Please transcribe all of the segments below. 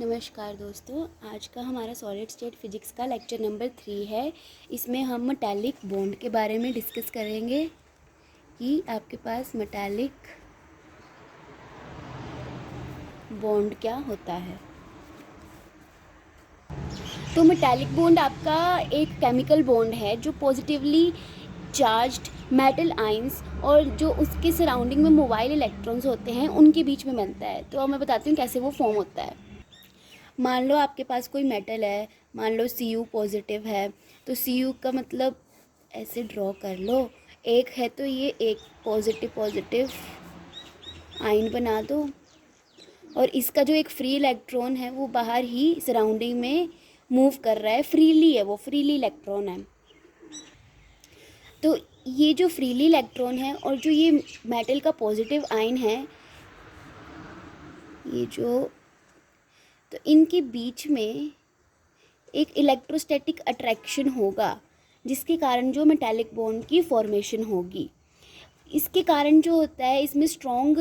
नमस्कार दोस्तों, आज का हमारा सॉलिड स्टेट फिजिक्स का लेक्चर नंबर 3 है। इसमें हम मेटालिक बॉन्ड के बारे में डिस्कस करेंगे कि आपके पास मेटालिक बॉन्ड क्या होता है। तो मेटालिक बॉन्ड आपका एक केमिकल बॉन्ड है जो पॉजिटिवली चार्ज्ड मेटल आयंस और जो उसके सराउंडिंग में मोबाइल इलेक्ट्रॉन्स होते हैं उनके बीच में बनता है। तो अब मैं बताती हूँ कैसे वो फॉर्म होता है। मान लो आपके पास कोई मेटल है, मान लो Cu पॉजिटिव है, तो Cu का मतलब ऐसे ड्रॉ कर लो, एक है तो ये एक पॉजिटिव आयन बना दो और इसका जो एक फ्री इलेक्ट्रॉन है वो बाहर ही सराउंडिंग में मूव कर रहा है, फ्रीली है, वो फ्रीली इलेक्ट्रॉन है। तो ये जो फ्रीली इलेक्ट्रॉन है और जो ये मेटल का पॉजिटिव आयन है, ये जो, तो इनके बीच में एक इलेक्ट्रोस्टैटिक अट्रैक्शन होगा जिसके कारण जो मेटालिक बॉन्ड की फॉर्मेशन होगी। इसके कारण जो होता है, इसमें स्ट्रॉन्ग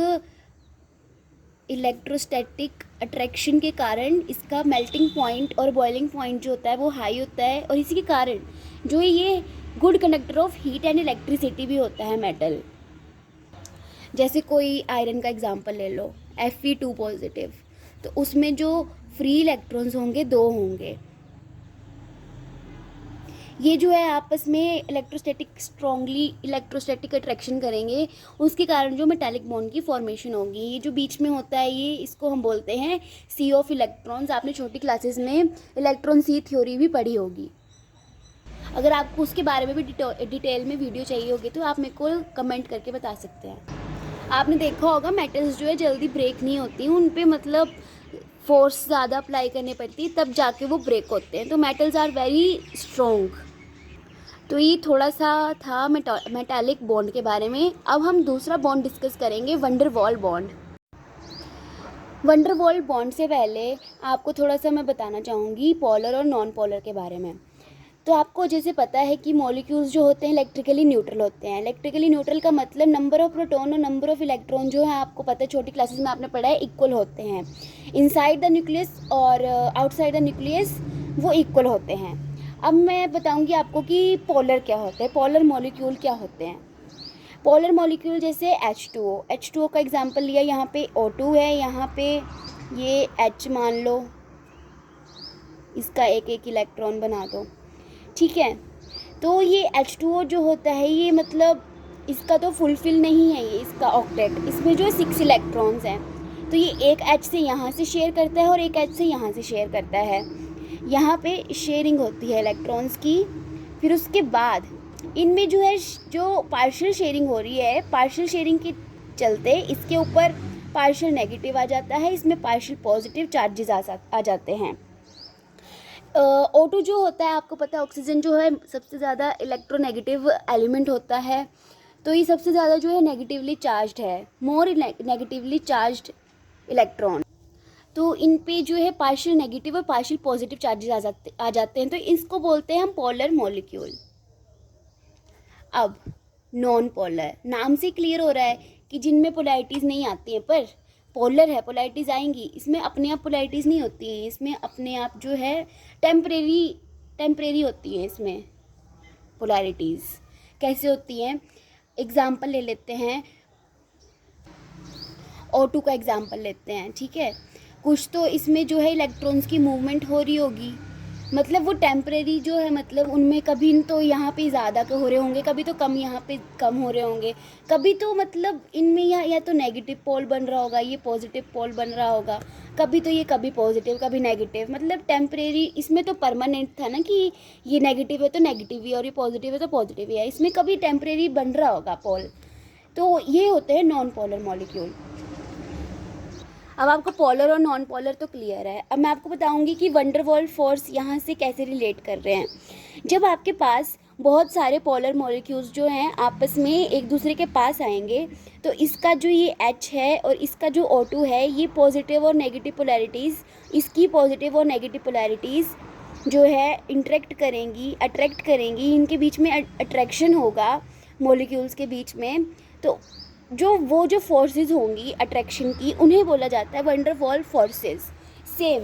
इलेक्ट्रोस्टैटिक अट्रैक्शन के कारण इसका मेल्टिंग पॉइंट और बॉइलिंग पॉइंट जो होता है वो हाई होता है और इसी के कारण जो ये good conductor of heat and electricity भी होता है मेटल। जैसे कोई आयरन का एग्जांपल ले लो, Fe2 पॉजिटिव, तो उसमें जो फ्री इलेक्ट्रॉन्स होंगे 2 होंगे। ये जो है आपस में स्ट्रॉन्गली इलेक्ट्रोस्टैटिक अट्रैक्शन करेंगे, उसके कारण जो मेटालिक बॉन्ड की फॉर्मेशन होगी। ये जो बीच में होता है ये, इसको हम बोलते हैं सी ऑफ इलेक्ट्रॉन्स। आपने छोटी क्लासेस में इलेक्ट्रॉन सी थ्योरी भी पढ़ी होगी। अगर आपको उसके बारे में भी डिटेल में वीडियो चाहिए होगी तो आप मेरे को कमेंट करके बता सकते हैं। आपने देखा होगा मेटल्स जो है जल्दी ब्रेक नहीं होती, उन पे मतलब फोर्स ज़्यादा अप्लाई करनी पड़ती है तब जाके वो ब्रेक होते हैं। तो मेटल्स आर वेरी स्ट्रॉन्ग। तो ये थोड़ा सा था मेटालिक बॉन्ड के बारे में। अब हम दूसरा बॉन्ड डिस्कस करेंगे, wonder wall bond. Wonder wall bond से पहले आपको थोड़ा सा मैं बताना चाहूँगी पोलर और नॉन पोलर के बारे में। तो आपको जैसे पता है कि मॉलिक्यूल्स जो होते हैं इलेक्ट्रिकली न्यूट्रल होते हैं। इलेक्ट्रिकली न्यूट्रल का मतलब नंबर ऑफ प्रोटॉन और नंबर ऑफ इलेक्ट्रॉन जो है, आपको पता है छोटी क्लासेस में आपने पढ़ा है, इक्वल होते हैं। इनसाइड द न्यूक्लियस और आउटसाइड द न्यूक्लियस वो इक्वल होते हैं। अब मैं बताऊंगी आपको कि पोलर क्या होते हैं, पोलर मॉलिक्यूल क्या होते हैं। पोलर मॉलिक्यूल जैसे H2O का एग्जाम्पल लिया, यहाँ पे O2 है, यहाँ पे ये H मान लो, इसका एक एक इलेक्ट्रॉन बना दो, ठीक है। तो ये H2O जो होता है ये मतलब इसका तो फुलफिल नहीं है, ये इसका ऑक्टेट, इसमें जो 6 इलेक्ट्रॉन्स हैं। तो ये एक H से यहाँ से शेयर करता है और एक H से यहाँ से शेयर करता है। यहाँ पे शेयरिंग होती है इलेक्ट्रॉन्स की। फिर उसके बाद इनमें जो है जो पार्शियल शेयरिंग हो रही है, पार्शियल शेयरिंग के चलते इसके ऊपर पार्शियल नेगेटिव आ जाता है, इसमें पार्शियल पॉजिटिव चार्जेस आ जाते हैं। O2 जो होता है, आपको पता है ऑक्सीजन जो है सबसे ज़्यादा इलेक्ट्रोनेगेटिव एलिमेंट होता है। तो ये सबसे ज़्यादा जो है नेगेटिवली चार्ज्ड है, मोर नेगेटिवली चार्ज्ड इलेक्ट्रॉन। तो इन पे जो है पार्शियल नेगेटिव और पार्शियल पॉजिटिव चार्जेस आ जाते हैं। तो इसको बोलते हैं हम पोलर मॉलिक्यूल। अब नॉन पोलर, नाम से क्लियर हो रहा है कि जिनमें पोलैरिटीज़ नहीं आती हैं, पर पोलर है, पोलैरिटीज़ आएंगी। इसमें अपने आप पोलैरिटीज़ नहीं होती हैं, इसमें अपने आप जो है टेम्परेरी होती हैं। इसमें पोलैरिटीज़ कैसे होती हैं, एग्जाम्पल ले लेते हैं, O2 का एग्जाम्पल लेते हैं, ठीक है। कुछ तो इसमें जो है इलेक्ट्रॉन्स की मूवमेंट हो रही होगी, मतलब वो टेम्परेरी जो है, मतलब उनमें कभी तो यहाँ पे ज़्यादा हो रहे होंगे, कभी तो कम यहाँ पे कम हो रहे होंगे, कभी तो मतलब इनमें या तो नेगेटिव पोल बन रहा होगा, ये पॉजिटिव पोल बन रहा होगा, कभी तो ये कभी पॉजिटिव कभी नेगेटिव, मतलब टेम्परेरी। इसमें तो परमानेंट था ना कि ये नेगेटिव है तो नेगेटिव ही और ये पॉजिटिव है तो पॉजिटिव ही है, इसमें कभी टेम्परेरी बन रहा होगा पोल। तो ये होते हैं नॉन पोलर मॉलिक्यूल। अब आपको पोलर और नॉन पोलर तो क्लियर है। अब मैं आपको बताऊंगी कि वंडर वॉल फोर्स यहाँ से कैसे रिलेट कर रहे हैं। जब आपके पास बहुत सारे पोलर मॉलिक्यूल्स जो हैं आपस में एक दूसरे के पास आएंगे, तो इसका जो ये H है और इसका जो O2 है, ये पॉजिटिव और नेगेटिव पोलैरिटीज़, इसकी पॉजिटिव और नेगेटिव पोलैरिटीज़ जो है इंटरेक्ट करेंगी, अट्रैक्ट करेंगी, इनके बीच में अट्रैक्शन होगा मॉलिक्यूल्स के बीच में। तो जो फोर्सेस होंगी अट्रैक्शन की, उन्हें बोला जाता है wonder wall forces. Same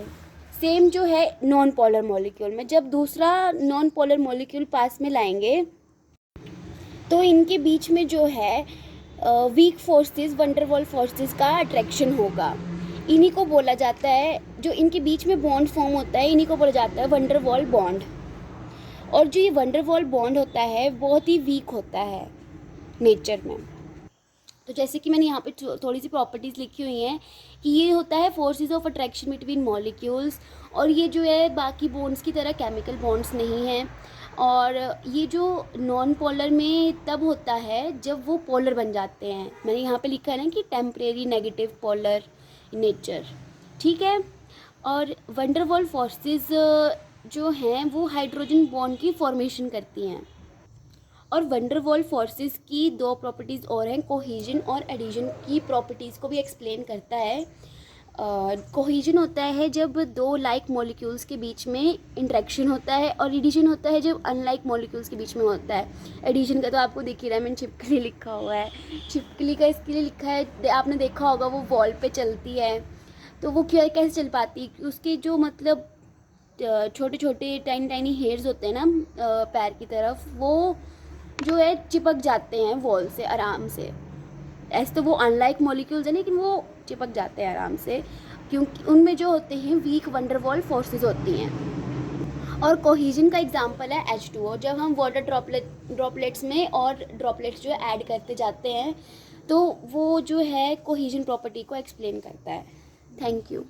same जो है नॉन पोलर मॉलिक्यूल में, जब दूसरा नॉन पोलर मॉलिक्यूल पास में लाएंगे तो इनके बीच में जो है वीक फोर्सेस, वंडरवॉल फोर्सेस का अट्रैक्शन होगा। इन्हीं को बोला जाता है, जो इनके बीच में बॉन्ड फॉर्म होता है इन्हीं को बोला जाता है वंडरवॉल बॉन्ड। और जो ये वंडरवॉल बॉन्ड होता है बहुत ही वीक होता है नेचर में। तो जैसे कि मैंने यहाँ पे थोड़ी सी प्रॉपर्टीज़ लिखी हुई हैं कि ये होता है forces of attraction between molecules, और ये जो है बाकी बॉन्ड्स की तरह केमिकल बॉन्ड्स नहीं हैं। और ये जो नॉन पोलर में तब होता है जब वो पोलर बन जाते हैं। मैंने यहाँ पे लिखा है ना कि टेम्परेरी नेगेटिव पोलर नेचर, ठीक है। और वंडरवॉल फोर्सेस जो हैं वो हाइड्रोजन बॉन्ड की फॉर्मेशन करती हैं। और वंडरवॉल फोर्सेस की दो प्रॉपर्टीज़ और हैं, कोहेजन और एडिशन की प्रॉपर्टीज़ को भी एक्सप्लेन करता है। कोहेजन होता है जब दो लाइक मॉलिक्यूल्स के बीच में इंटरेक्शन होता है, और एडिशन होता है जब अनलाइक मॉलिक्यूल्स के बीच में होता है। एडिशन का तो आपको दिख ही रहा है, मैंने छिपकली लिखा हुआ है। छिपकली का इसके लिए लिखा है, आपने देखा होगा वो वॉल पे चलती है, तो वो क्या कैसे चल पाती है, उसके जो मतलब छोटे छोटे टाइनी टाइनी हेयर्स होते हैं ना पैर की तरफ, वो जो है चिपक जाते हैं वॉल से आराम से। ऐसे तो वो अनलाइक मॉलिक्यूल्स हैं लेकिन वो चिपक जाते हैं आराम से, क्योंकि उनमें जो होते हैं वीक वंडरवॉल फोर्सेस होती हैं। और कोहेजन का एग्जांपल है H2O। जब हम वाटर ड्रॉपलेट्स में और ड्रॉपलेट्स जो है ऐड करते जाते हैं तो वो जो है कोहेजन प्रॉपर्टी को एक्सप्लेन करता है। Thank you.